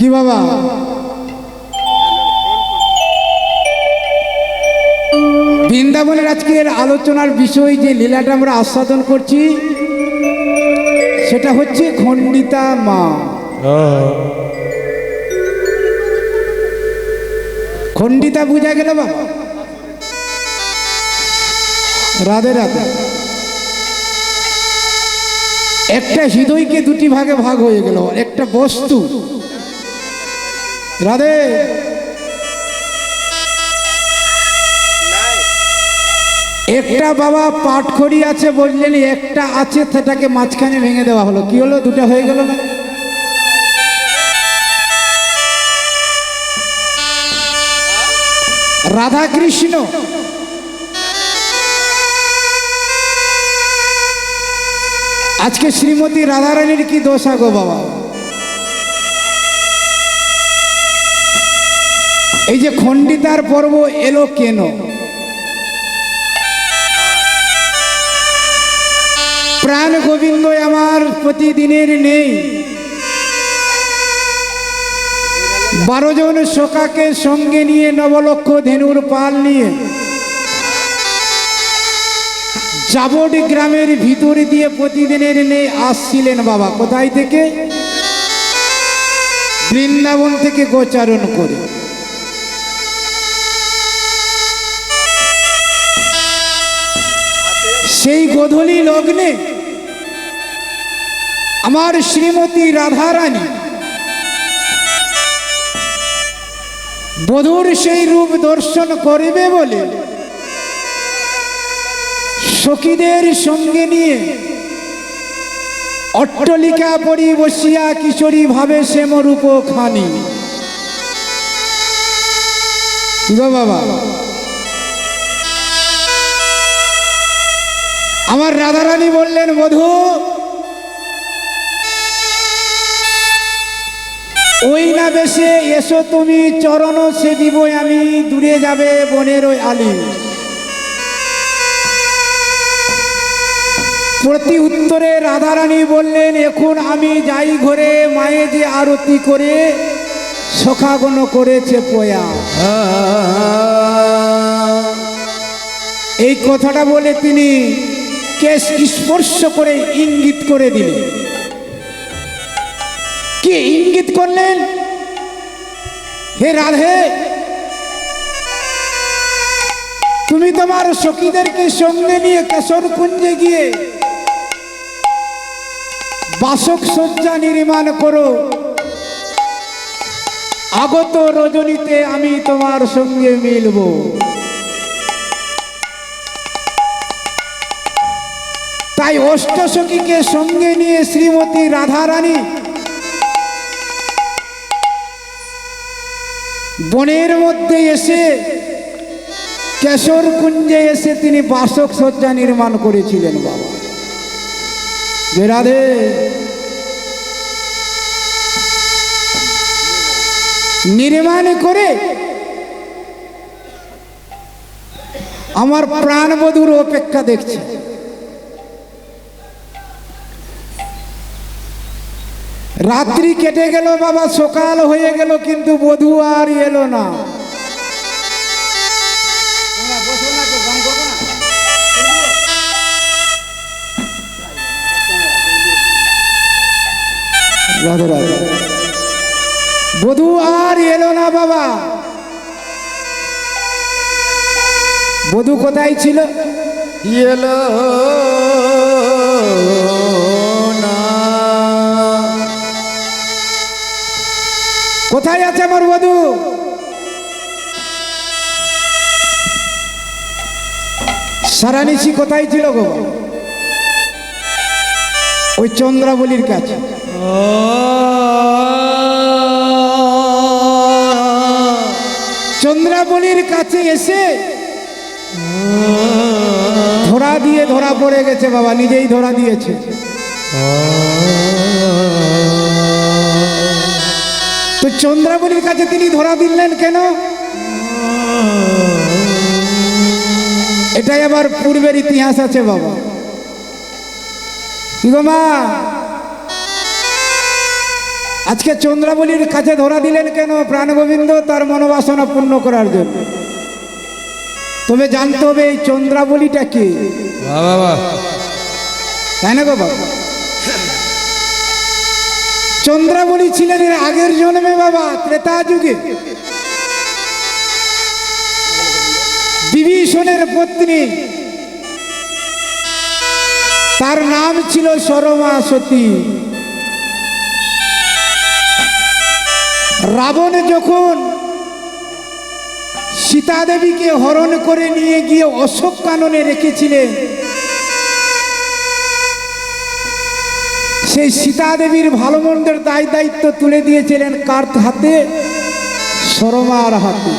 কি বাবা বৃন্দাবনের আজকের আলোচনার বিষয় যে লীলাটা আমরা আস্বাদন করছি সেটা হচ্ছে খণ্ডিতা মা। খণ্ডিতা বুঝা গেল বাবা? রাধে রাধে। একটা হৃদয়কে দুটি ভাগে ভাগ হয়ে গেল, একটা বস্তু। রাধে। একটা বাবা পাটখড়ি আছে বললেন, একটা আছে সেটাকে মাঝখানে ভেঙে দেওয়া হলো, কি হলো? দুটা হয়ে গেল না? রাধা কৃষ্ণ আজকে শ্রীমতী রাধারানীর কি দোষ গো বাবা? এই যে খণ্ডিতার পর্ব এলো কেন? প্রাণ গোবিন্দ আমার প্রতিদিনের নেই, 12 জন সখাকে সঙ্গে নিয়ে নবলক্ষ ধেনুর পাল নিয়ে জাবটি গ্রামের ভিতর দিয়ে প্রতিদিনের নেই আসছিলেন বাবা। কোথায় থেকে? বৃন্দাবন থেকে গোচারণ করে। সেই গোধূলি লগ্নে আমার শ্রীমতী রাধারানী বধূর সেই রূপ দর্শন করিবে বলে সখীদের সঙ্গে নিয়ে অট্টলিকা পরি বসিয়া কিশোরী ভাবে শ্যামরূপ খানি। বাবা আমার রাধারানী বললেন, বধূ ওই না বেশে এসো তুমি, চরণ সেবিব আমি, দূরে যাবে বনের ওই আলি। প্রতি উত্তরে রাধারানী বললেন, এখন আমি যাই ঘরে, মায়ে যে আরতি করে সখাগণ করেছে পয়া। এই কথাটা বলে তিনি কেশ স্পর্শ করে ইঙ্গিত করে দিলেন। কি ইঙ্গিত করলেন? হে রাধে, তুমি তোমার সখীদেরকে সঙ্গে নিয়ে কেশর কুঞ্জে গিয়ে বাসক সজ্জা নির্মাণ করো, আগত রজনীতে আমি তোমার সঙ্গে মিলব। তাই অষ্টসখীকে সঙ্গে নিয়ে শ্রীমতী রাধারানী বনের মধ্যে এসে কেশর কুঞ্জে এসে তিনি বাসক সজ্জা নির্মাণ করেছিলেন বাবা। যে রাধে, নির্মাণ করে আমার প্রাণবধূর অপেক্ষা দেখছে। রাত্রি কেটে গেল বাবা, সকাল হয়ে গেল, কিন্তু বধূ আর এলো না। রাধে রাধে। বধূ আর এলো না বাবা। বধূ কোথায় ছিল? এলো না। কোথায় আছে আমার বধূ? সারানিশি কোথায় ছিল গো? ওই চন্দ্রাবলীর কাছে। চন্দ্রাবলীর কাছে এসে ধরা দিয়ে ধরা পড়ে গেছে বাবা, নিজেই ধরা দিয়েছে। তো চন্দ্রাবলীর কাছে তিনি ধরা দিলেন কেন? এটাই আবার পূর্বের ইতিহাস আছে বাবা। কি গো মা, আজকে চন্দ্রাবলীর কাছে ধরা দিলেন কেন? প্রাণ গোবিন্দ তার মনোবাসনা পূর্ণ করার জন্য। তবে জানতে হবে এই চন্দ্রাবলীটা কি, তাই না গো বাবা? চন্দ্রাবলী ছিলেন এর আগের জন্মে বাবা, ত্রেতা যুগে বিভীষণের পত্নী, তার নাম ছিল সরমা সতী। রাবণ যখন সীতা দেবীকে হরণ করে নিয়ে গিয়ে অশোক কাননে রেখেছিলেন, সেই সীতা দেবীর ভালো মন্দের দায় দায়িত্ব তুলে দিয়েছিলেন কার হাতে? সরমার হাতে।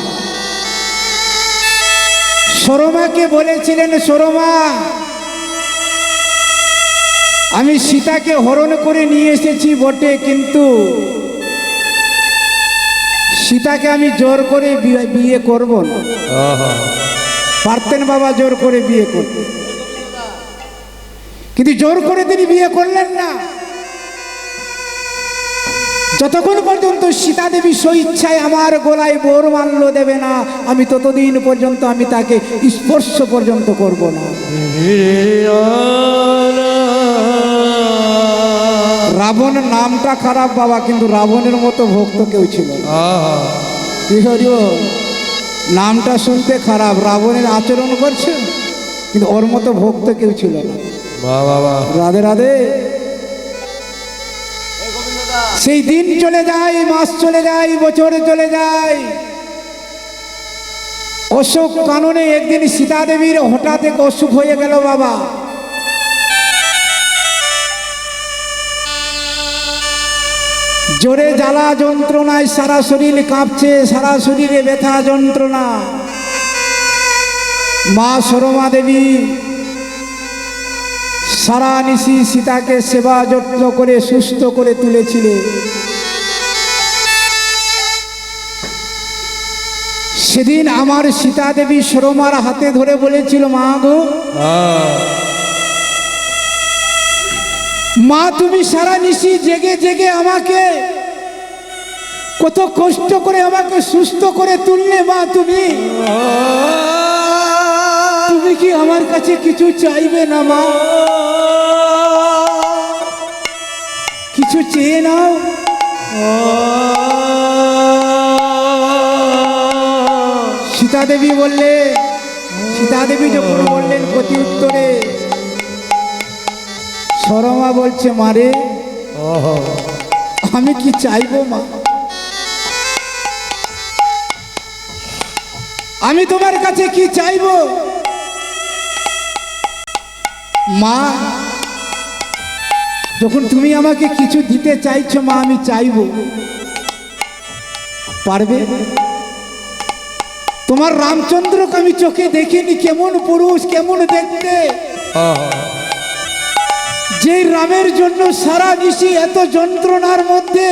সরমাকে বলেছিলেন, সরমা, আমি সীতাকে হরণ করে নিয়ে এসেছি বটে, কিন্তু সীতাকে আমি জোর করে বিয়ে করব না। পারতেন বাবা জোর করে বিয়ে করতে, কিন্তু জোর করে তিনি বিয়ে করলেন না। যতক্ষণ পর্যন্ত সীতা দেবী স্বইচ্ছায় আমার গলায় বোর মাল্য দেবে না, আমি ততদিন পর্যন্ত আমি তাকে স্পর্শ পর্যন্ত করব না। রাবণ নামটা খারাপ বাবা, কিন্তু রাবণের মতো ভক্ত কেউ ছিল না। কি হরিও, নামটা শুনতে খারাপ, রাবণের আচরণ করছে, কিন্তু ওর মতো ভক্ত কেউ ছিল না। রাধে রাধে। সেই দিন চলে যায়, মাস চলে যায়, বছর চলে যায়। অশোক কাননে একদিন সীতা দেবীর হঠাৎ এক অসুখ হয়ে গেল বাবা। জোরে জ্বালা যন্ত্রণায় সারা শরীর কাঁপছে, সারা শরীরে ব্যথা যন্ত্রণা। মা সরমা দেবী সারা নিশি সীতাকে সেবা যত্ন করে সুস্থ করে তুলেছিলেন। সেদিন আমার সীতা দেবী সরমার হাতে ধরে বলেছিল, মা গো, মা তুমি সারা নিশি জেগে জেগে আমাকে কত কষ্ট করে আমাকে সুস্থ করে তুললে, মা তুমি তুমি কি আমার কাছে কিছু চাইবে না মা? কিছু চেয়ে নাও। সীতা দেবী বললে, সীতা দেবী যখন বললেন প্রতি উত্তরে, সরমা বলছে, মারে আমি কি চাইবো মা? আমি তোমার কাছে কি চাইবো মা? যখন তুমি আমাকে কিছু দিতে চাইছো মা, আমি চাইবো, পারবে? তোমার রামচন্দ্রকে আমি চোখে দেখিনি, কেমন পুরুষ, কেমন দেখতে, যে রামের জন্য সারা নিশি এত যন্ত্রণার মধ্যে,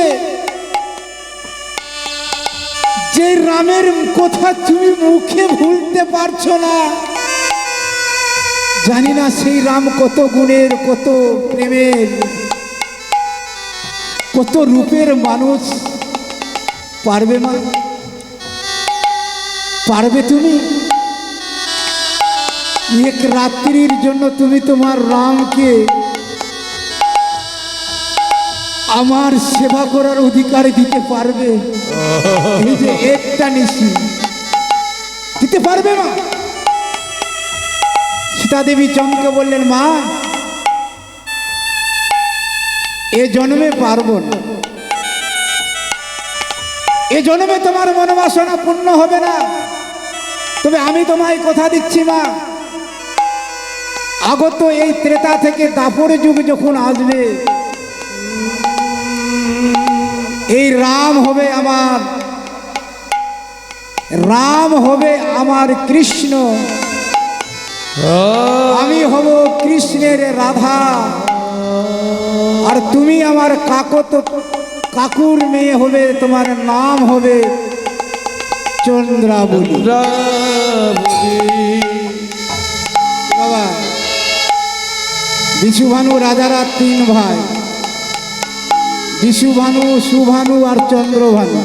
যে রামের কথা তুমি মুখে ভুলতে পারছো না। জানি না সেই রাম কত গুণের, কত প্রেমের, কত রূপের মানুষ। পারবে মা? পারবে তুমি? এক রাত্রির জন্য তুমি তোমার রামকে আমার সেবা করার অধিকার দিতে পারবে? এই যে একটা নিশি দিতে পারবে মা? সীতা দেবী চমকে বললেন, মা এ জন্মে পারবো না, এ জন্মে তোমার মনোবাসনা পূর্ণ হবে না। তবে আমি তোমায় কথা দিচ্ছি মা, আগত এই ত্রেতা থেকে দাপর যুগ যখন আসবে, এই রাম হবে আমার, রাম হবে আমার কৃষ্ণ, আমি হব কৃষ্ণের রাধা, আর তুমি আমার কাকুর মেয়ে হবে, তোমার নাম হবে চন্দ্রাবলী। বাবা, বিশুভানু রাজারা তিন ভাই, বিশুভানু, সুভানু আর চন্দ্রভানু।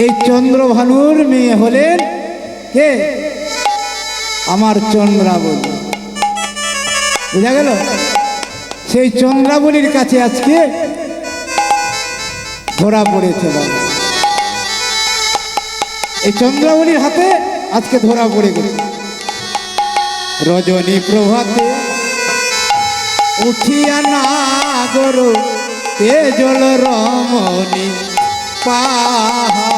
এই চন্দ্রভানুর মেয়ে হলেন কে? আমার চন্দ্রাবলী। বুঝা গেল? সেই চন্দ্রাবলীর কাছে আজকে ধরা পড়েছে বাবা। এই চন্দ্রাবলীর হাতে আজকে ধরা পড়ে গেছে। রজনী প্রভাতে উঠিয়া নাগর তেজল রমণী পাহাড়।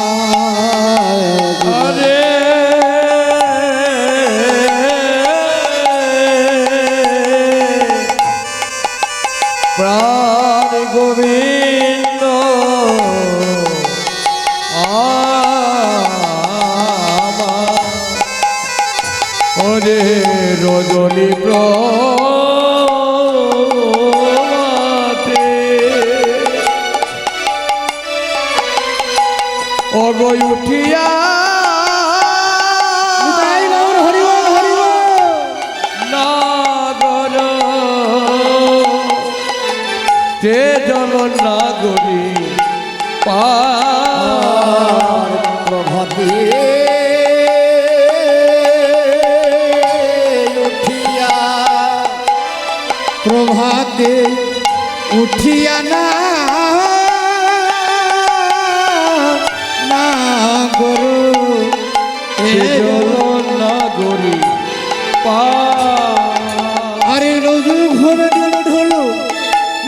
প্রাণ গোবিন্দ ওরে রজনী প্রভাতে অগৈ উঠিয়া নাগর তেজল নাগরী পার প্রভাতে উঠিয়া, প্রভাতে উঠিয়া নাগর তেজল নাগরী পার। আরে রোজু ঘুমে ঢোলো ঢোলো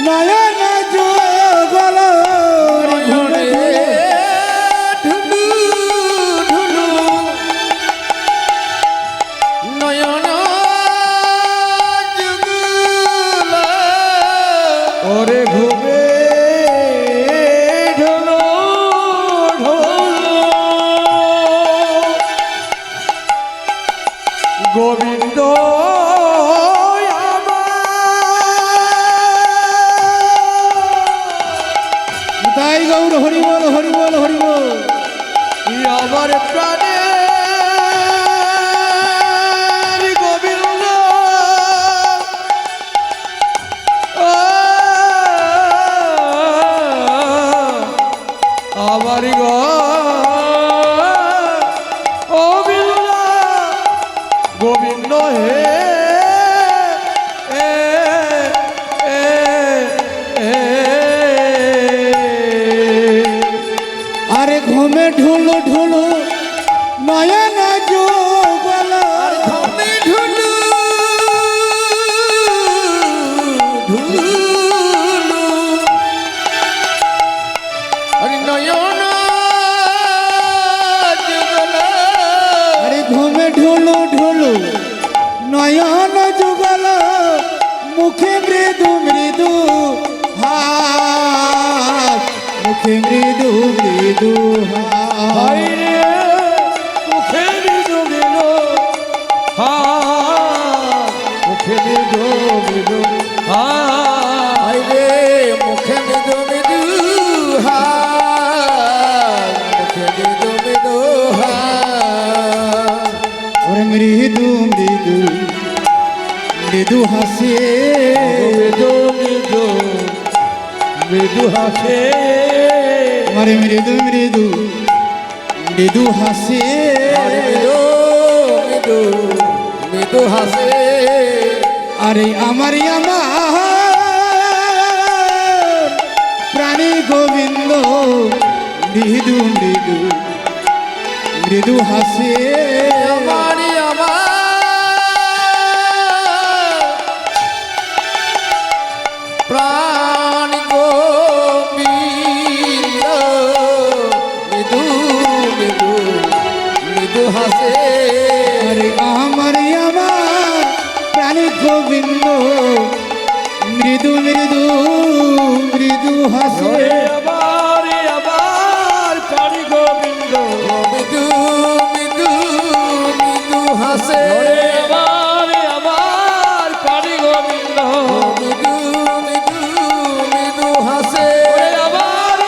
নয়ন যোগল ঘুমে ঢুলু ঢুলু নয়ন যুগল ওরে ঘুমে ঢোলো ঢোলো গোবিন্দ তাই গৌর হরি বল হরি বল হরি বল। আমার প্রাণে গোবিন্দ আমার গোবিন্দ গোবিন্দ হে আরে ঘুমে ঢুলো ঢুলো নয়ন যোগল ঘুমে ঢুলু ঢুলু আরে নয়ন যুগল আরে ঘুমে ঢুলো ঢুলো নয়ন যুগল মুখে মৃদু মৃদু হাত, মুখে মৃদু মৃদু হাত। হায় রে মুখে মৃদু মৃদু হাত মুখে মৃদু মৃদু হাত হায় রে মুখে মৃদু মৃদু হাত, মুখে মৃদু মৃদু হাত। ওরে মৃদু মৃদু মৃদু হাসে মৃদু মৃদু মৃদু হাসে আরে মৃদু মৃদু মৃদু হাসে আরে মৃদু মৃদু মৃদু হাসে। আরে আমার প্রাণী গোবিন্দ মৃদু মৃদু মৃদু হাসে আমারই আমার প্রাণ গোবিন্দ মৃদু মৃদু মৃদু হাসে। আরে আমার প্রাণী গোবিন্দ মৃদু মৃদু মৃদু হাসে আবার প্রাণী গোবিন্দ মৃদু মৃদু মৃদু হাসে। আবার প্রাণী গোবিন্দ মৃদু মৃদু মৃদু হাসে। আবার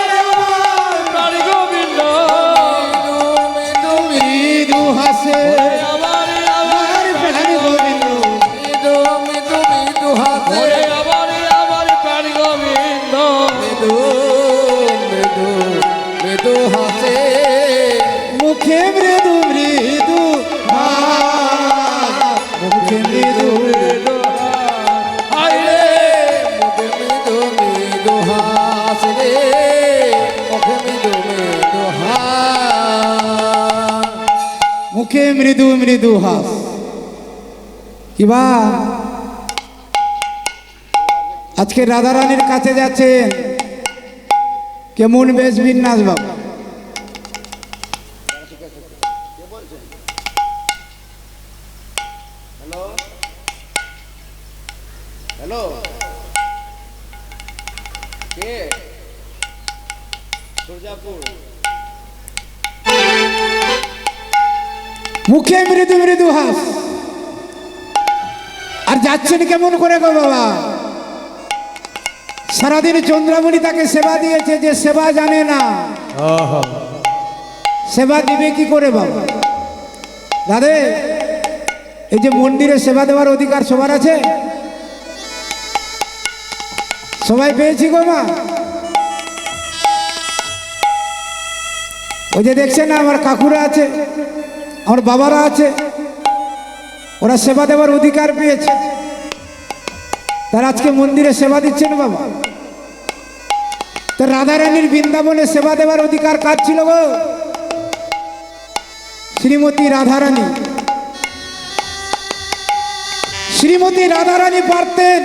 প্রাণী গোবিন্দ মৃদু মৃদু মৃদু হাসে আবার আমার প্রাণী গোবিন্দ মৃদু মৃদু মৃদু হাসে। আবার প্রাণী গোবিন্দ মৃদু মৃদু হাসে মুখে মৃদু মৃদু হাস, মুখে মৃদু মৃদু আইরে মুখে মৃদু মৃদু হাসে রে মুখে মৃদু মৃদু হাস মুখে মৃদু মৃদু হাস। কিবা আজকে রাধারানীর কাছে যাচ্ছেন, কেমন বেশ বিন্যাস বাবা? হ্যালো কে সুরজাপুর মুখে মৃদু মৃদু হাস। আর যাচ্ছেন কেমন করে গো বাবা? সারাদিন চন্দ্রামণি তাকে সেবা দিয়েছে, যে সেবা জানে না সেবা দিবে কি করে বাবা? দাদে, এই যে মন্দিরে সেবা দেওয়ার অধিকার সবার আছে? সবাই পেয়েছি গো মা? ওই যে দেখছেন না, আমার কাকুরা আছে, আমার বাবারা আছে, ওরা সেবা দেওয়ার অধিকার পেয়েছে, তারা আজকে মন্দিরে সেবা দিচ্ছেন বাবা। তো রাধারানীর বৃন্দাবনে সেবা দেওয়ার অধিকার কার ছিল গো? শ্রীমতী রাধারানী। শ্রীমতী রাধারানী পারতেন,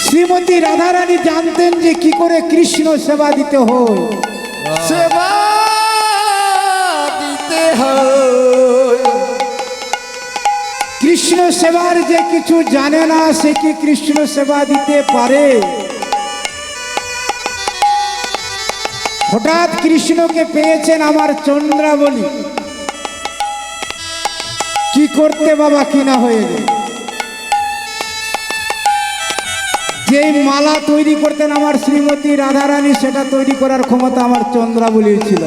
শ্রীমতী রাধারানী জানতেন যে কি করে কৃষ্ণ সেবা দিতে হয়। সেবা দিতে হয় কৃষ্ণ সেবার যে কিছু জানে না, সে কি কৃষ্ণ সেবা দিতে পারে? হঠাৎ কৃষ্ণকে পেয়েছেন আমার চন্দ্রাবলী, কি করতে বাবা কিনা হয়ে গেল। যে মালা তৈরি করতেন আমার শ্রীমতী রাধারানী, সেটা তৈরি করার ক্ষমতা আমার চন্দ্রাবলীর ছিল।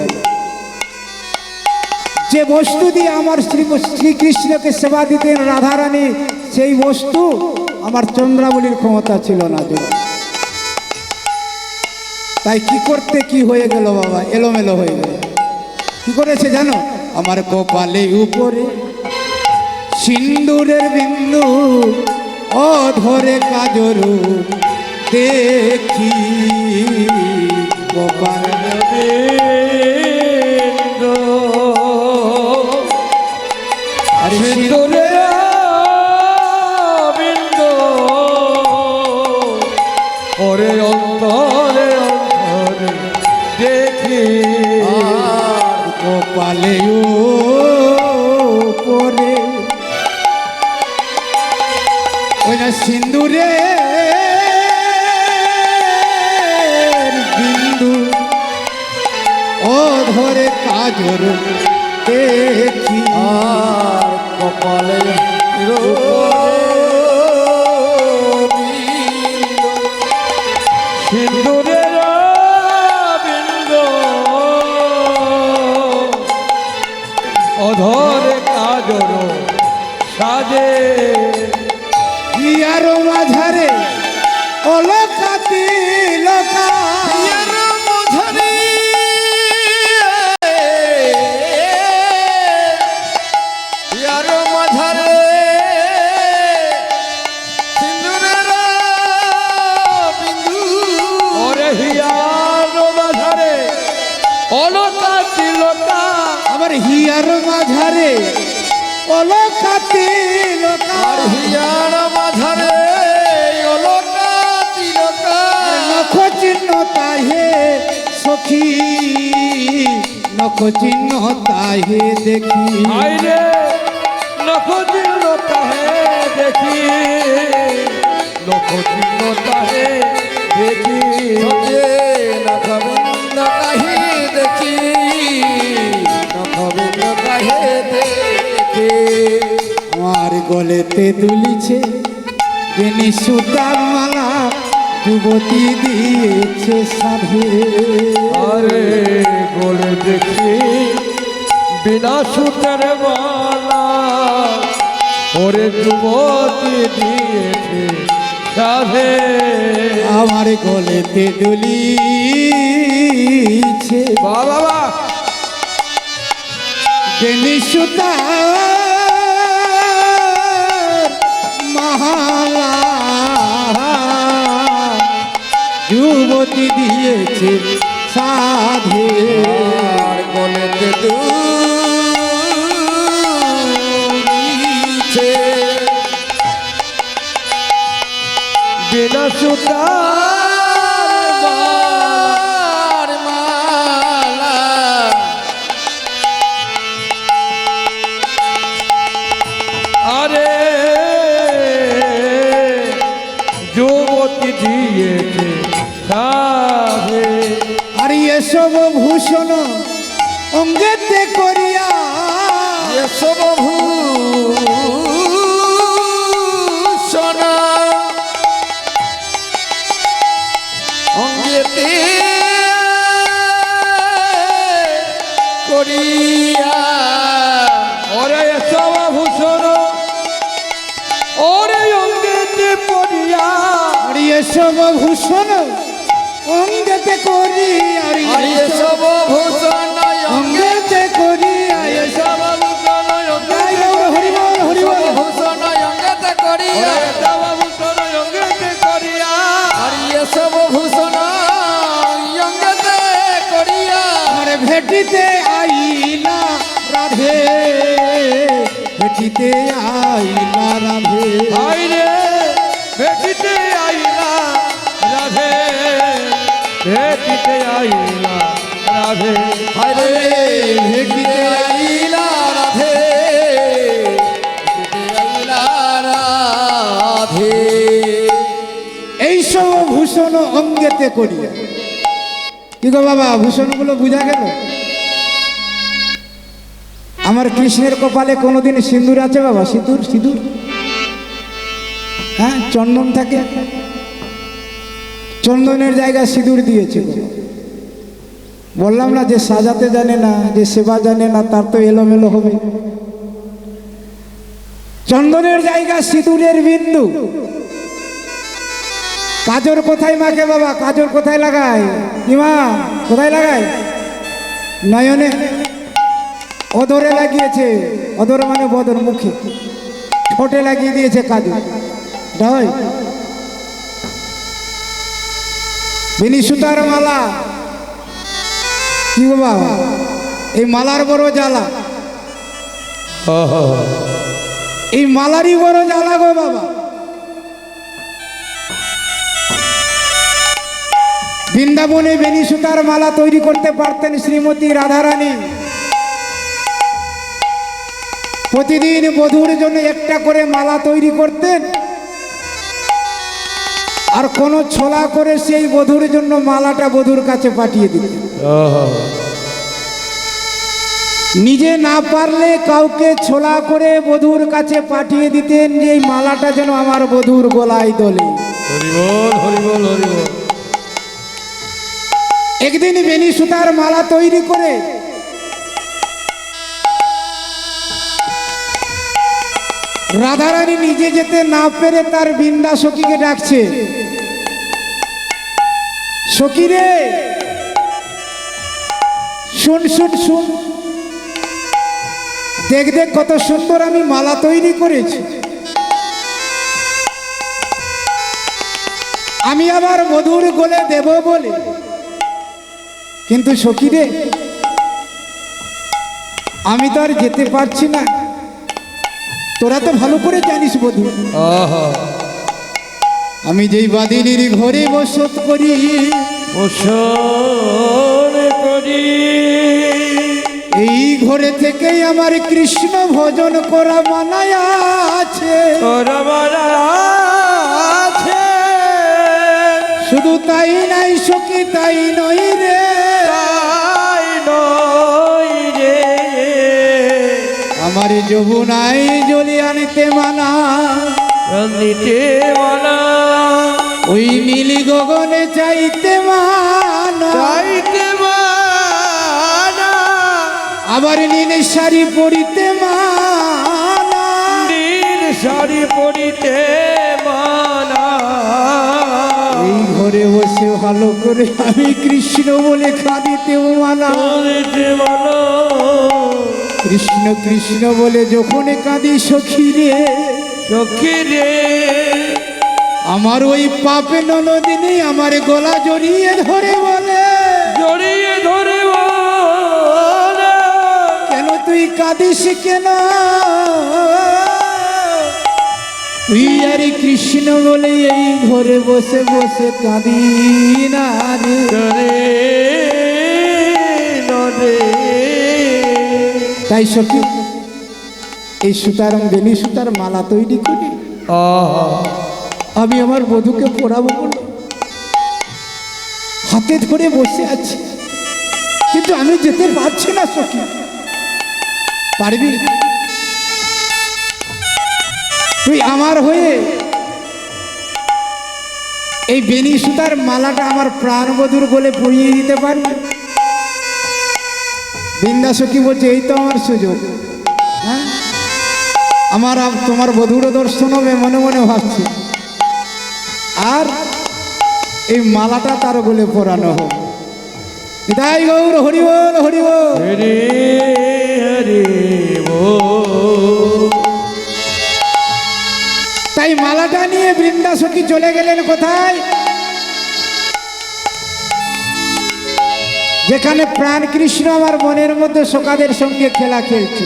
যে বস্তু দিয়ে আমার শ্রীকৃষ্ণকে সেবা দিতেন রাধারানী, সেই বস্তু আমার চন্দ্রাবলীর ক্ষমতা ছিল না। তাই কি করতে কি হয়ে গেল বাবা, এলোমেলো হয়ে গেল। কি করেছে জানো? আমার কপালে উপরে সিন্দুরের বিন্দু, ও ধরে কাজরু দেখি কপালে আরে সিন্দুরে বিন্দ ওরে অন্তরে অন্তরে দেখি কপালে উপরে ওই না সিন্দুরে বিন্দু, ও ধরে কাজর দেখি আর কপালে সিন্দুরের বিন্দ অধরে কাজর সাজে ইয়ার মাঝারে অলকাতি লোকা আমার হিয়ার মাঝারে অলকাতি লোকা হিয়ার মাঝারে অলকা তিলকা নখ চিহ্ন তাহে সখী, নখ চিহ্ন তাহে দেখি আইরে নখ চিহ্ন তাহে দেখি, নখ চিহ্ন তাহে দেখি সঙ্গে নখবিন্দ কাহে দেখি নখবিন্দ কাহে দেখি আমার গলেতে দুলিছে বেনি সুতার মালা, যুবতী দিয়েছে সাধে আরে গোলে দেখি বিনা সুতের মালা, ওরে যুবতী দিয়েছে সাধে আমার গলেতে দুলি বেনি সুতার মালা যুবতী দিয়েছে সাধে আর গলেতে দুলিছে বিনা সুতার আর মালা আরে যুবতী দিয়েছে সাধে আর এসব ভূষণ অঙ্গেতে করিয়া এসব ভূষণ অঙ্গেতে করিয়া ওরে সব ভূষণ ওরে অঙ্গেতে পড়িয়া আর এসব ভূষণ অঙ্গেতে করিয়া আর আর এসব ভূষণ অঙ্গেতে করিয়া সব ভূষণ জয় গৌর হরি বল হরি বল ভূষণ অঙ্গেতে করিয়া সব ভূষণ অঙ্গেতে করিয়া আর এসব ভূষণ অঙ্গেতে করিয়া আমার ভেটিতে আইলা রাধে ভেটিতে আইলা রাধে ভাই রে ভেটিতে আইলা রাধে ভেটিতে আইলা রাধে হরে ভেটিতে আইলা রাধে ভেটিতে আইলা রাধে এইসব ভূষণ অঙ্গেতে করিয়া কি গো বাবা ভূষণগুলো বুঝা গেল আমার কৃষ্ণের কপালে কোনোদিন সিঁদুর আছে বাবা সিঁদুর সিঁদুর হ্যাঁ চন্দন থাকে চন্দনের জায়গায় সিঁদুর দিয়েছে গো। বললাম না যে সাজাতে জানে না যে সেবা জানে না তার তো এলোমেলো হবে চন্দনের জায়গা সিঁদুরের বিন্দু কাজর কোথায় মাকে বাবা কাজর কোথায় লাগায় ইমা কোথায় লাগায় নয়নে অধরে লাগিয়েছে অধর মানে বদর মুখে ঠোঁটে লাগিয়ে দিয়েছে কাজর হয় বেনি সুতার মালা কি গো বাবা এই মালার বড় জ্বালা এই মালারই বড় জ্বালা গো বাবা বৃন্দাবনে বেনি সুতার মালা তৈরি করতে পারতেন শ্রীমতী রাধারানী প্রতিদিন বধূর জন্য একটা করে মালা তৈরি করতেন আর কোন ছোলা করে সেই বধূর জন্য মালাটা বধূর কাছে পাঠিয়ে দিতেন নিজে না পারলে কাউকে ছোলা করে বধূর কাছে পাঠিয়ে দিতেন যে এই মালাটা যেন আমার বধূর গলায় দোলে হরি বল হরি বল হরি বল একদিন বেনি সুতার মালা তৈরি করে রাধারানী নিজে যেতে না পেরে তার বৃন্দা সখীকে ডাকছে সখী রে শুন শুন শুন দেখ দেখ কত সুন্দর আমি মালা তৈরি করেছি আমি আবার মধুর গলে দেব বলে কিন্তু সখী রে আমি তো আর যেতে পারছি না তোরা তো ভালো করে জানিস বধূ আমি যেই বাদিনীর ঘরে বসত করি বসন করি এই ঘরে থেকেই আমার কৃষ্ণ ভজন করা মানায় আছে তোরা মারা আছে শুধু তাই নাই সখী তাই নই রে তাই নয় রে আমার যমুনাই জলি আনিতে মানা নিতে মানা ওই নীলি গগনে চাইতে মানা চাইতে মানা আবার নীল শাড়ি পরিতে মানা নীল শাড়ি পরিতে মানা এই ঘরে বসে ভালো করে আমি কৃষ্ণ বলে খাদিতেও মানা নিতে মানা কৃষ্ণ কৃষ্ণ বলে যখন কাঁদি সখী রে, সখী রে আমার ওই পাপে ননদিনী আমার গলা জড়িয়ে ধরে বলে, জড়িয়ে ধরে বলে, কেন তুই কাঁদিস কেন? তুই আর কৃষ্ণ বলে এই ঘরে বসে বসে কাঁদি না রে। রে নরে তাই সখী এই সুতার বেনি সুতার মালা তৈরি করি, আমি আমার বধূকে পরাবো বলে হাতে ধরে বসে আছি, কিন্তু আমি যেতে পারছি না সখী। পারবি তুই আমার হয়ে এই বেনি সুতার মালাটা আমার প্রাণবধূর গলে পরিয়ে দিতে পারবি? বৃন্দা সখী বলছে এই তো আমার সুযোগ। হ্যাঁ, আমার তোমার বধূর দর্শন হবে মনে মনে ভাবছি, আর এই মালাটা তার গলে পরানো হোক। নিতাই গৌর হরি বল হরি বল। হরে হরে তাই মালাটা নিয়ে বৃন্দা সখী চলে গেলেন কোথায়? যেখানে প্রাণ কৃষ্ণ আমার মনের মধ্যে সখাদের সঙ্গে খেলা খেলছে।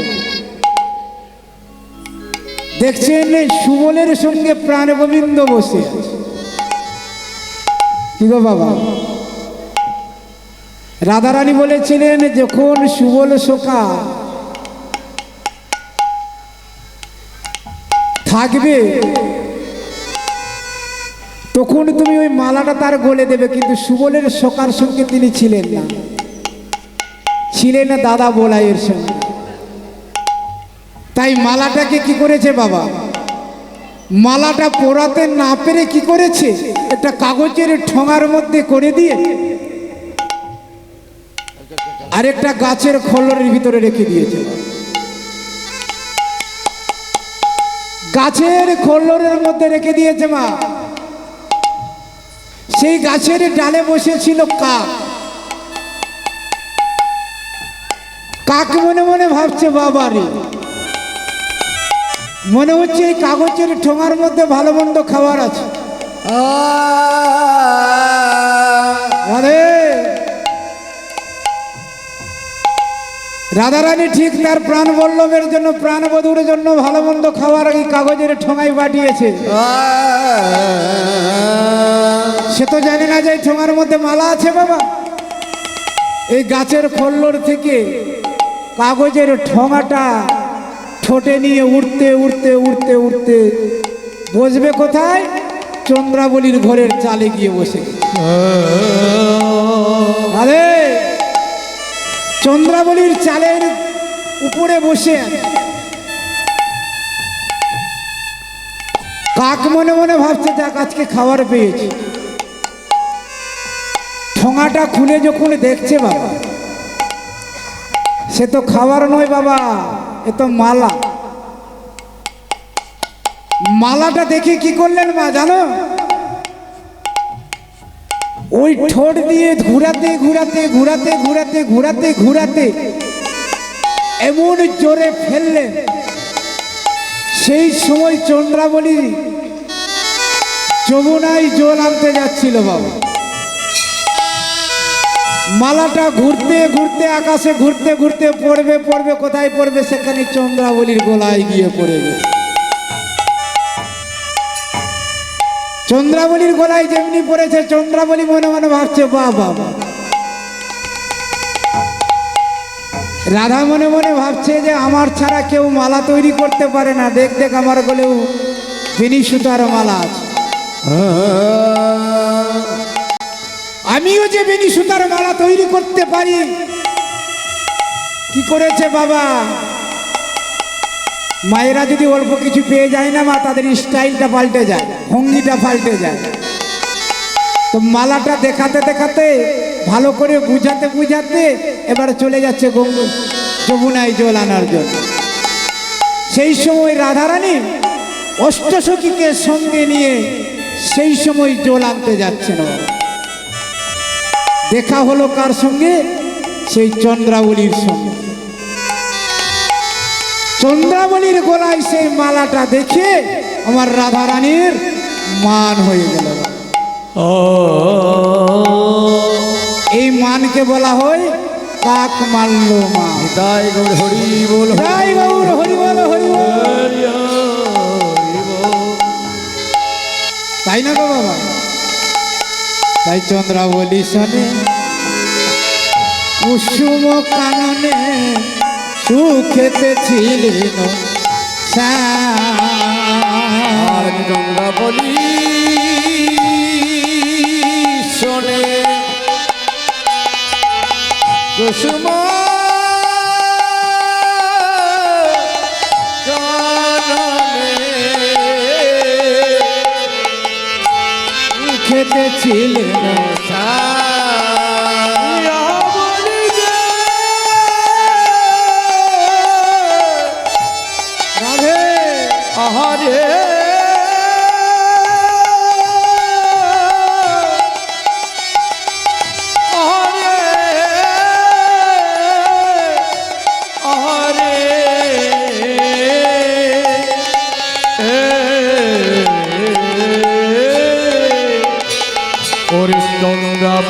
দেখছেন সুবলের সঙ্গে প্রাণ গোবিন্দ বসে আছে। কি গো বাবা, রাধারানী বলেছিলেন যখন সুবল সখা থাকবে তখন তুমি ওই মালাটা তার গলে দেবে, কিন্তু সুবলের সখার সঙ্গে তিনি ছিলেন না, ছিলেন না দাদা বলাইয়ের সঙ্গে। তাই মালাটাকে কি করেছে বাবা, মালাটা পরাতে না পেরে কি করেছে, একটা কাগজের ঠোঙার মধ্যে করে দিয়ে আরেকটা গাছের খোলরের ভিতরে রেখে দিয়েছে। গাছের খোলরের মধ্যে রেখে দিয়েছে মা। সেই গাছের ডালে বসেছিল কাক। কাক মনে মনে ভাবছে বাবা রে, মনে হচ্ছে এই কাগজের ঠোঙার মধ্যে ভালো মন্দ খাবার আছে। আরে রাধারানী ঠিক তার প্রাণ বল্লভের জন্য, প্রাণবধূর জন্য ভালো মন্দ খাবার এই কাগজের ঠোঙায় পাঠিয়েছে। সে তো জানে না যে এই ঠোঙার মধ্যে মালা আছে বাবা। এই গাছের খোল্লর থেকে কাগজের ঠোঙাটা ঠোঁটে নিয়ে উড়তে উড়তে উড়তে উড়তে বসবে কোথায়? চন্দ্রাবলীর ঘরের চালে গিয়ে বসে। আরে চন্দ্রাবলীর চালের উপরে বসে কাক মনে মনে ভাবছে যাক আজকে খাবার পেয়েছি। ঠোঙাটা খুলে যখন দেখছে বাবা, সে তো খাবার নয় বাবা, এ তো মালা। মালাটা দেখে কি করলেন মা জানো? ওই ঠোঁট দিয়ে ঘুরাতে ঘুরাতে ঘুরাতে ঘুরাতে ঘুরাতে ঘুরাতে এমন জোরে ফেললেন, সেই সময় চন্দ্রাবলী যমুনায় জল আনতে যাচ্ছিল বাবা। মালাটা ঘুরতে ঘুরতে আকাশে ঘুরতে ঘুরতে পড়বে পড়বে, কোথায় পড়বে? সেখানে চন্দ্রাবলীর গলায় গিয়ে পড়ে গেছে। চন্দ্রাবলীর গলায় যেমনি পড়েছে, চন্দ্রাবলী মনে মনে ভাবছে বাবা। রাধা মনে মনে ভাবছে যে আমার ছাড়া কেউ মালা তৈরি করতে পারে না, দেখ দেখ আমার গলেও বেনি সুতার মালা আছে। আমিও যে বেনি সুতার মালা তৈরি করতে পারি। কি করেছে বাবা? মায়েরা যদি অল্প কিছু পেয়ে যায় না মা, তাদের স্টাইলটা পাল্টে যায়, ভঙ্গিটা পাল্টে যায়। তো মালাটা দেখাতে দেখাতে, ভালো করে বুঝাতে বুঝাতে এবার চলে যাচ্ছে যমুনায় জল আনার জন্য। সেই সময় রাধারানী অষ্টসখীকে সঙ্গে নিয়ে সেই সময় জল আনতে যাচ্ছেন। দেখা হলো কার সঙ্গে? সেই চন্দ্রাবলীর সঙ্গে। চন্দ্রাবলীর গলায় সেই মালাটা দেখে আমার রাধারানীর মান হয়ে গেল। এই মানকে বলা হয় কাক মারল মা। তাই গৌর হরি বল জয় গৌর হরি বল হরি বল। তাই না গো বাবা? তাই চন্দ্রাবলী সনে কুসুম কাননে সুখেতে ছিলেন আর গঙ্গা বলি শোনে কুসুম খেতে ছিলেন রাধে। আহারে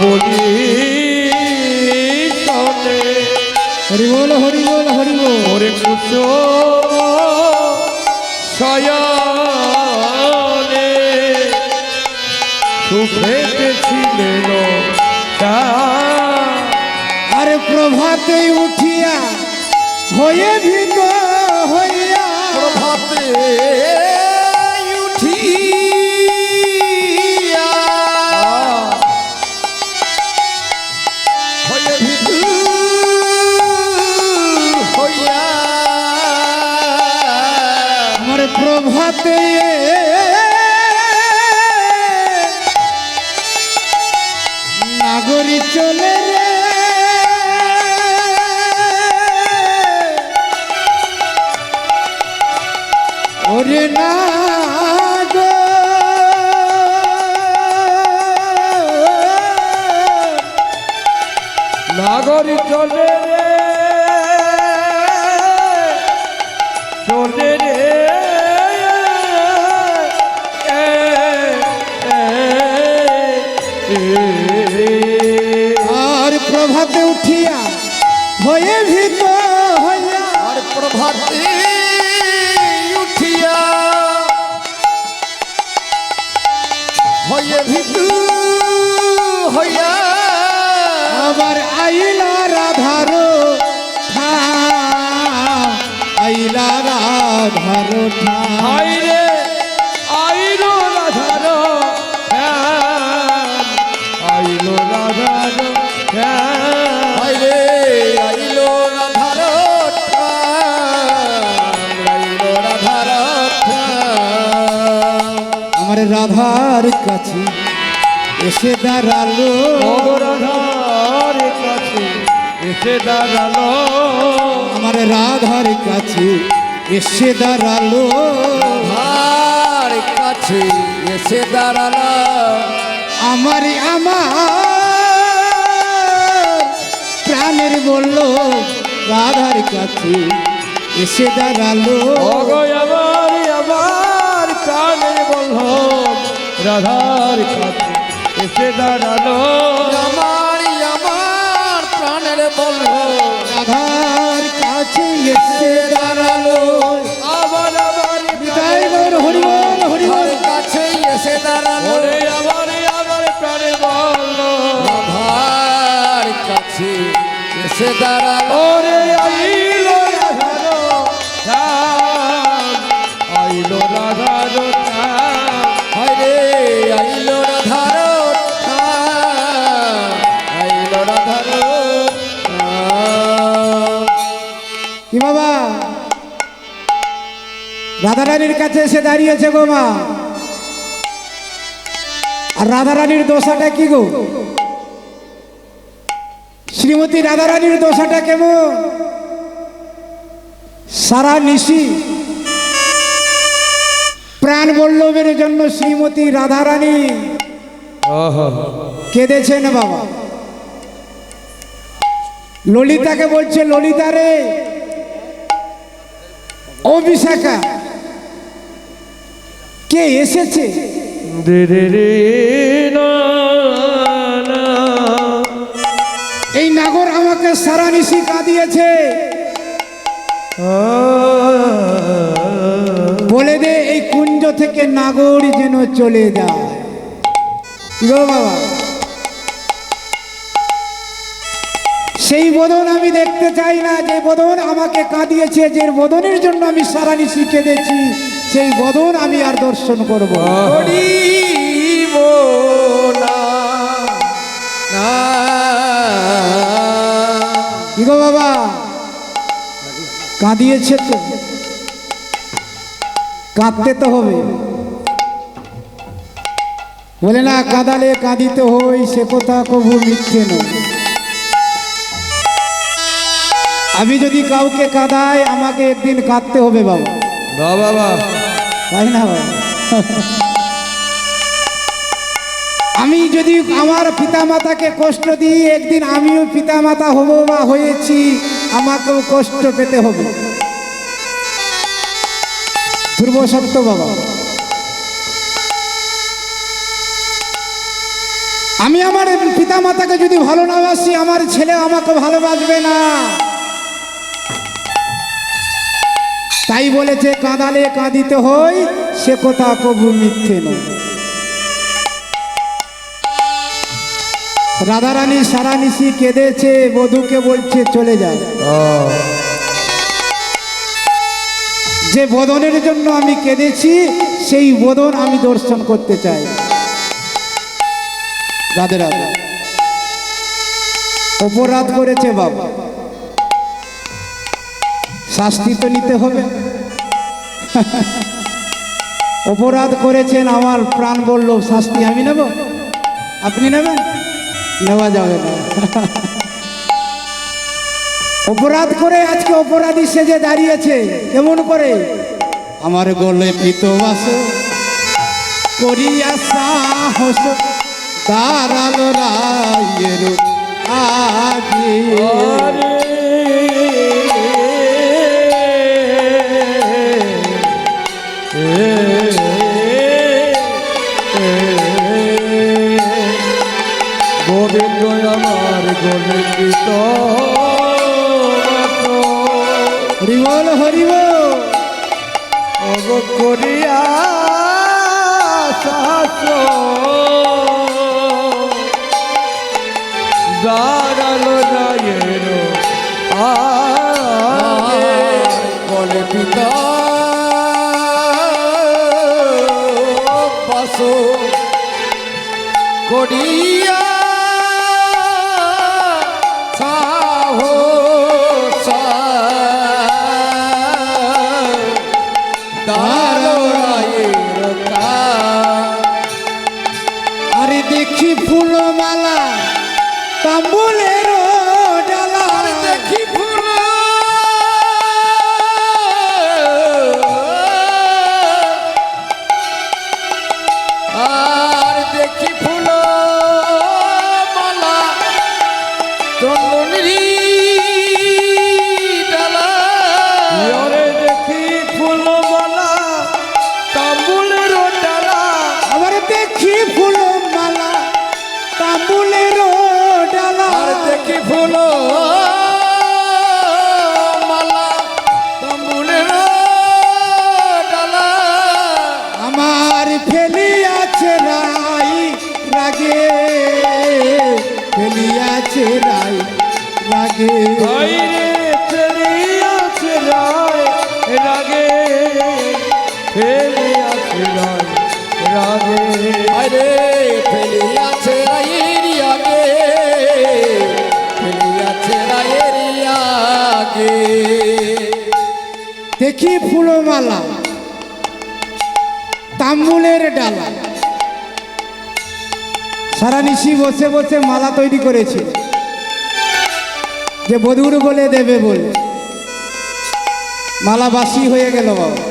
বলি হরি বল হরি বল হরি বল। ওরে কুসুম শয়নে সুখেতে ছিলেন আরে প্রভাতে উঠিয়া হয়ে ভীত হইয়া প্রভাতে উঠিয়া হয়ে ভিতু হইয়া আমার প্রভাতে নাগরী চলে রে ওরে না গো নাগরী চলে রে চলে রে আর প্রভাতে উঠিয়া হয়ে ভীত হইয়া আর প্রভাতে উঠিয়া হয়ে ভিতু হইয়া আবার আইলা রাধার ঠাম আইলা রাধার ঠাম হাইরে আইলো রাধার আইলো রাধার আইরে আইলো রাধার আইলো রাধার আমার রাধার কাছে এসে দাঁড়ালো রাধার কাছে এসে দাঁড়ালো আমার রাধার কাছে এসে দাঁড়ালো রাধার কাছে এসে দাঁড়ালো আমার প্রাণের বলল রাধার কাছে এসে দাঁড়ালো আমার প্রাণে বলল রাধার কাছে এসে দাঁড়ালো আমার প্রাণের বলল রাধার কাছে এসে দাঁড়ালো আবার জয় গৌর হরি বল হরি বল। রাধার কাছে এসে দাঁড়ালো আমার প্রাণে বলল রাধার কাছে এসে দাঁড়ালো ওরে আইলো রাধার ধাম আইলো রাধার ধাম হরে আইলো রাধার আইলো রাধার কি বাবা রাধারানীর কাছে এসে দাঁড়িয়েছে গো মা। আর রাধারানীর দশাটা কি গো? শ্রীমতী রাধারানীর দশাটা কেমন? সারা নিশি প্রাণ বল্লভের জন্য শ্রীমতী রাধারানী কেঁদেছেন বাবা। ললিতাকে বলছে, ললিতা রে ও বিশাখা, কে এসেছে? দে রে রে না না। এই নাগর আমাকে সারা নিশি কাঁদিয়েছে। বলে দে এই কুঞ্জ থেকে নাগর যেন চলে যায়। কি গো বাবা, সেই বদন আমি দেখতে চাই না, যে বদন আমাকে কাঁদিয়েছে, যে বদনের জন্য আমি সারা নিশি কেঁদেছি, সেই বদন আমি আর দর্শন করব করিব না না। কি গো বাবা, কাঁদিয়েছে তো কাঁদতে তো হবে। বলে না কাঁদালে কাঁদিতে হই, সে কথা কবু মিথ্যে নয়। আমি যদি কাউকে কাঁদাই, আমাকে একদিন কাঁদতে হবে বাবা, বাবা তাই না বাবা? আমি যদি আমার পিতামাতাকে কষ্ট দিই, একদিন আমিও পিতামাতা হব বা হয়েছি, আমাকেও কষ্ট পেতে হবে। ধ্রুব সত্য বাবা। আমি আমার পিতামাতাকে যদি ভালো না বাসি, আমার ছেলে আমাকে ভালোবাসবে না। তাই বলেছে কাঁদালে কাঁদিতে হই, সে কথা কবু মিথ্যে নয়। রাধারানী সারা নিশি কেঁদেছে, বধূকে বলছে চলে যায়। যে বদনের জন্য আমি কেঁদেছি, সেই বদন আমি দর্শন করতে চাই। রাধে রাধে। অপরাধ করেছে বাবা, শাস্তি তো নিতে হবে। অপরাধ করেছেন, আমার প্রাণ বলল, শাস্তি আমি নেব? আপনি নেবেন? নেওয়া যাবে না। অপরাধ করে আজকে অপরাধী সেজে দাঁড়িয়েছে। কেমন করে? আমার গলে পিতবাস করিয়া সাহস, দাঁড়ালো রায়ের আগে। গোবিন্দ আমার গোবিন্দ হরিবল হরিবল। অগ করিয়া সাহস, দাঁড়ালো রায়ের আগে। বলে পিতা বাসো করিয়া সাহস, দাঁড়ালো রায়ের কাজ। আরে দেখি ফুলমালা তাম্বুলের ডালা, দেখি ফুল আর দেখি ফুল মালা চন্দনী ডালা। আরে দেখি ফুলমালা তাম্বুলের ডালা। আবার দেখি ফুলমালা তাম্বুলের ডালা, আর দেখি ফুল মালা তাম্বুলের ডালা। আমার ফেলিয়াছে রাই রাগে, ফেলিয়াছে রাই রাগে। ভাইরে ফেলিয়াছে রায় রাগে, ফেলিয়াছে রায় রাগে। আরে ফেলিয়াছে রায়ের আগে, ফেলিয়াছে রায়ের আগে। দেখি ফুলমালা তাম্বুলের ডালা। সারা নিশি বসে বসে মালা তৈরি করেছে, যে বধূর বলে দেবে বলে। মালা বাসি হয়ে গেল বাবা,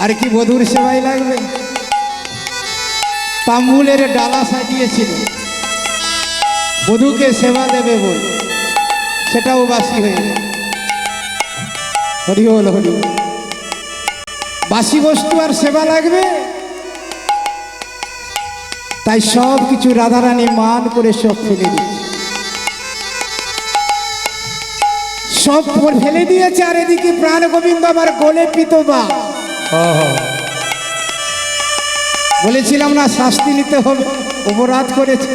আর কি বধূর সেবাই লাগবে? তাম্বুলের ডালা সাজিয়েছিল বধূকে সেবা দেবে বলে, সেটাও বাসি হয়ে গেল। হরি বল হরি বল। বাসি বস্তু আর সেবা লাগবে, তাই সব কিছু রাধারানী মান করে সব ফেলে দিচ্ছে, সব ফেলে দিয়েছে। আর এদিকে প্রাণ গোবিন্দ আমার গোলে পিতবা। বলেছিলাম না শাস্তি নিতে হবে, অপরাধ করেছে।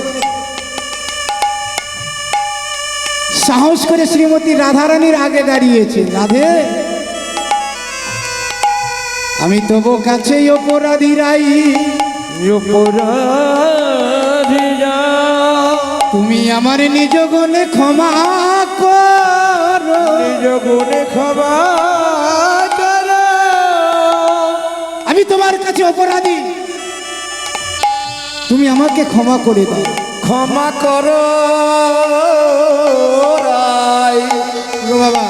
সাহস করে শ্রীমতী রাধারানীর আগে দাঁড়িয়েছে, রাধে আমি তবু কাছে অপরাধী রাই, তুমি আমার নিজ গুণে ক্ষমা করো, নিজ গুণে ক্ষমা করো। আমি তোমার কাছে অপরাধী, তুমি আমাকে ক্ষমা করে দাও। ক্ষমা করো রাই। ও বাবা,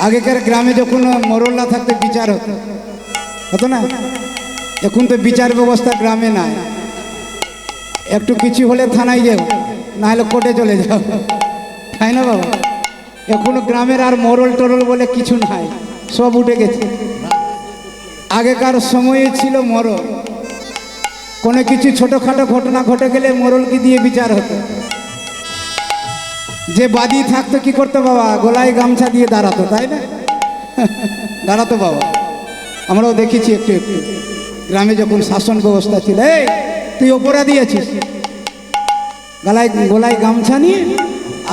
আগেকার গ্রামে যখন মরল্লা থাকতে বিচার হতো, হতো না? এখন তো বিচার ব্যবস্থা গ্রামে নাই। একটু কিছু হলে থানায় যাও, না হলে কোর্টে চলে যাও, তাই না বাবা? এখনো গ্রামের আর মরল টরল বলে কিছু নাই, সব উঠে গেছে। আগেকার সময়ে ছিল মরল, কোনো কিছু ছোটোখাটো ঘটনা ঘটে গেলে মরলকে দিয়ে বিচার হতো। যে বাদী থাকতো কি করতো বাবা, গলায় গামছা দিয়ে দাঁড়াতো, তাই না? দাঁড়াতো বাবা, আমরাও দেখেছি একটু একটু গ্রামে যখন শাসন ব্যবস্থা ছিল। এই তুই অপরাধী আছিস, গলায় গামছা নিয়ে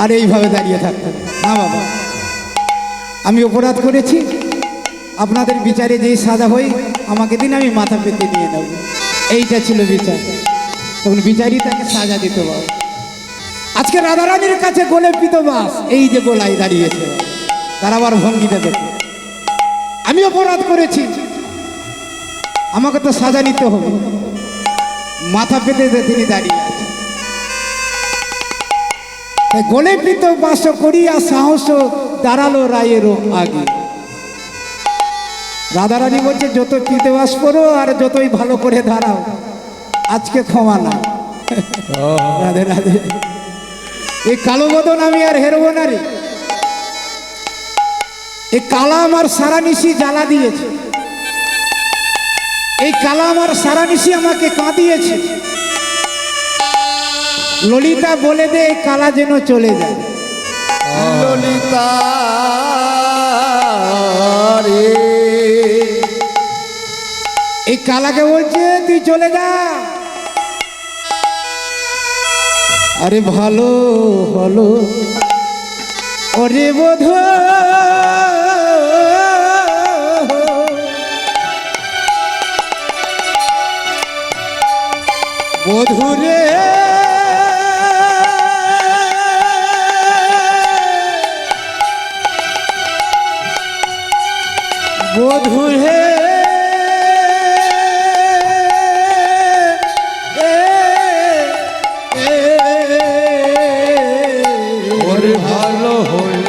আর এইভাবে দাঁড়িয়ে থাকতো। না বাবা, আমি অপরাধ করেছি, আপনাদের বিচারে যেই সাজা হই আমাকে দিন, আমি মাথা পেতে নিয়ে নেব। এইটা ছিল বিচার, তখন বিচারই তাকে সাজা দিত বাবা। আজকে রাধারানীর কাছে গোলে পিতবাস, এই যে গোলায় দাঁড়িয়েছে, দাঁড়াবার ভঙ্গিটা দেখো। আমি অপরাধ করেছি, আমাকে তো সাজা নিতে হবে, মাথা পেতে তিনি দাঁড়িয়ে আছে। তাই গোলে পিতবাস করিয়া সাহস দাঁড়ালো রায়েরও আগে। রাধারানী বলছে যত পিতবাস করো আর যতই ভালো করে দাঁড়াও, আজকে ক্ষমা না। রাধে রাধে। এই কালো বদন আমি আর হেরবো না রে, এই কালা আমার সারা নিশি জ্বালা দিয়েছে, এই কালা আমার সারা নিশি আমাকে কাঁদিয়েছে। ললিতা বলে দে এই কালা যেন চলে যায়। ললিতা রে, এই কালাকে বলছে তুই চলে যা। আরে ভালো হলো ওরে বধূ, বধূরে বধূরে ওরে ভালো হইল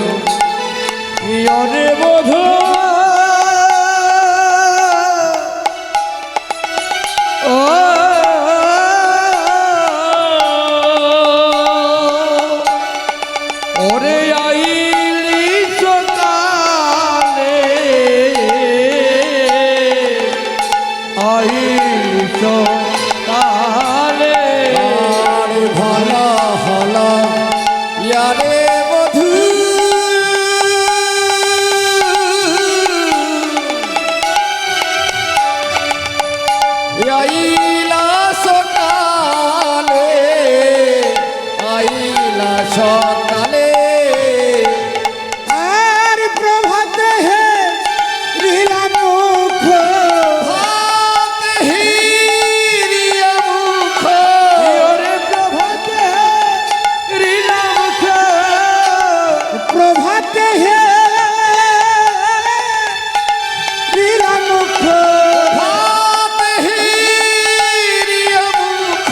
ইয়রে বধূ, ও ওরে আইলি সকালে, আইলি সকালে। আরে ভালো হলো ইয়ারে বধূ, আইলা সকালে, আইলা সকালে। আর প্রভাতে হে লীলা মুখ, ভাত হিরিয়া মুখ, ওরে প্রভাতে রিলা মুখ, প্রভাতে হে লীলা মুখ, ভাত হিরিয়া মুখ।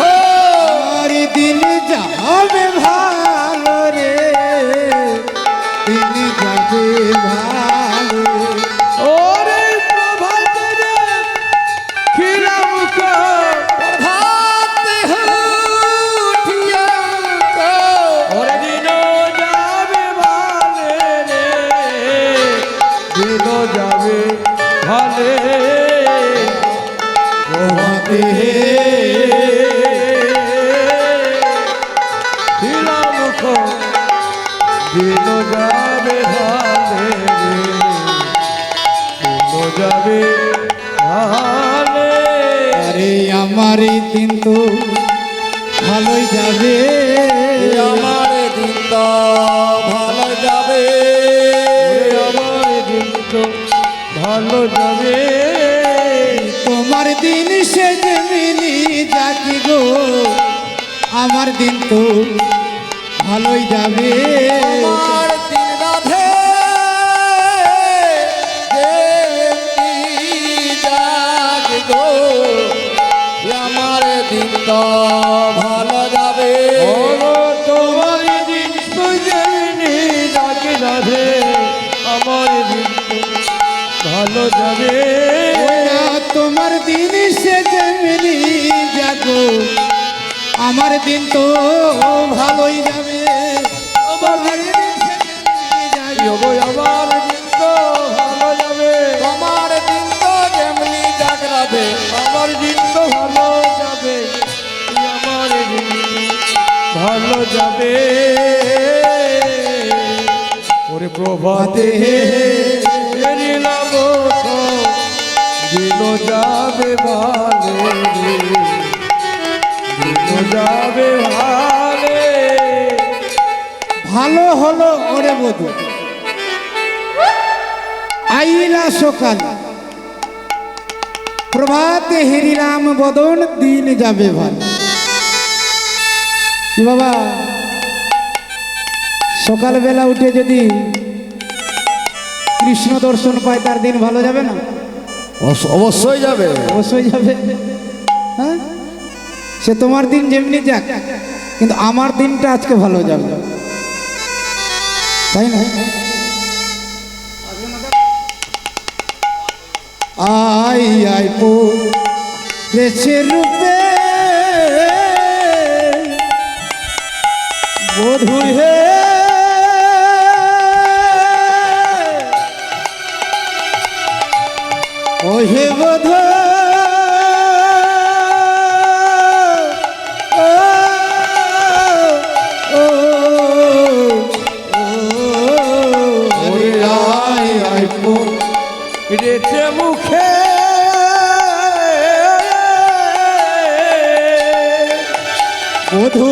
আর দিন যাবে ভালো রে, দিন যাবে ভালো। ওরে প্রভাতে খিলা মুখ, ভাত হুঠিয়া মুখ। ওরে দিন যাবে ভালে রে, দিন যাবে ঢালে দিন যাবে ঢালে আরে আমার এই দিন তো ভালোই যাবে, আমার দিন তো ভালো যাবে, আমার দিন তো ভালো যাবে তোমার দিন সে যেমনি যাকি গো, আমার দিন তো ভালোই যাবে। আমার দিন রাধে যাক গো, আমার দিন তো ভালো যাবে, তোমার দিন তো যেমনি যাকে রাধে আমার দিন তো ভালো যাবে তোমার দিন সে যেমনি যাগো, আমার দিন তো ভালোই যাবে। আমার দিন আমার দিন তো ভালো যাবে তোমার দিন তো যেমনি যাক রাধে, আমার দিন তো ভালো যাবে আমার দিন ভালো যাবে ওরে প্রভাতে এরিলাম দিন যাবে ভালে দিন যাবে ভালে ভালো হলো ওরে বধূ, আইলা সকাল প্রভাতে হেরিরাম বদন, দিন যাবে ভালো। কি বাবা, সকালবেলা উঠে যদি কৃষ্ণ দর্শন পায় তার দিন ভালো যাবে না? অবশ্যই যাবে। অবশ্যই যাবে। হ্যাঁ, সে তোমার দিন যেমনি যাক, কিন্তু আমার দিনটা আজকে ভালো যাবে, তাই না? আই আই পো রেছে রূপে বধূ হে, ও হে বধূ রেছে মুখে বধূ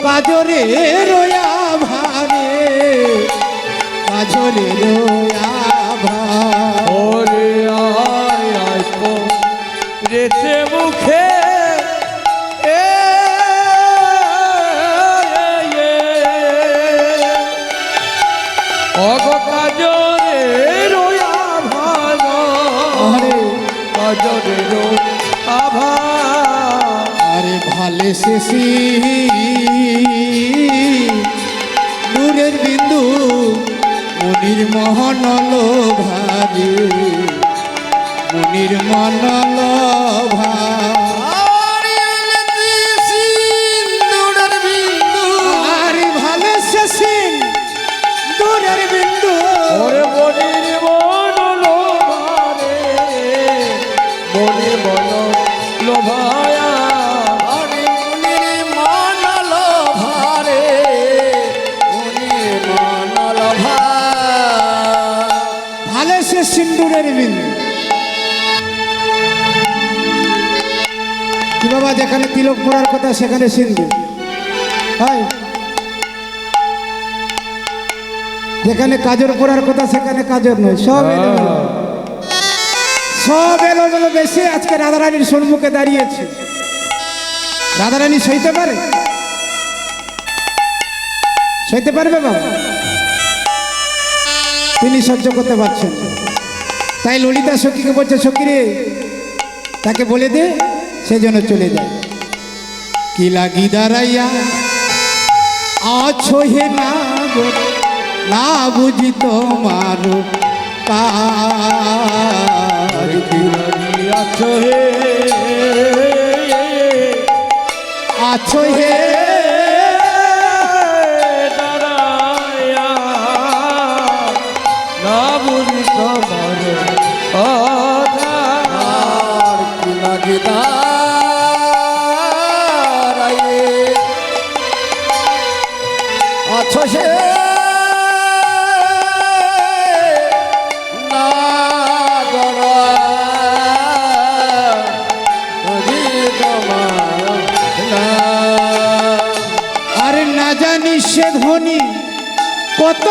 কাজরে রোয়া ভারে, কাজরে রোয়া ভারে। ওরে আয় আয় পো রেছে মুখে এ অগ কাজরে রোয়া ভালো আরে কাজরে রো আভা আরে ভালে শেষি দূরের বিন্দু মনির মহনল ভারে, মনির মনল আরে ভালে শেষি দূরের বিন্দু ওরে মনির মন লোভারে মনির মন লোভায়া ভালে সে সিন্দুরের বিন্দু। কি বাবা, যেখানে তিলক পড়ার কথা সেখানে সিন্দুর হয়, যেখানে কাজর পড়ার কথা সেখানে কাজর নয়, সব এলোমেলো। সব এলোমেলো বেশি আজকে রাধারানীর সম্মুখে দাঁড়িয়েছে। রাধারানী সইতে পারে? সইতে পারবে বাবা? তিনি সহ্য করতে পারছেন না। তাই ললিতা সখীকে বলছে, সখী রে, তাকে বলে দে সে যেন চলে যায়। কি লাগি দাঁড়াইয়া আছো হে না গো, না বুঝি তোমার কার। আছো হে আছো হে দাঁড়ায়া না বুঝি তোমার কথা আছো সে না গড়া আরে না জানি সে ধনী কত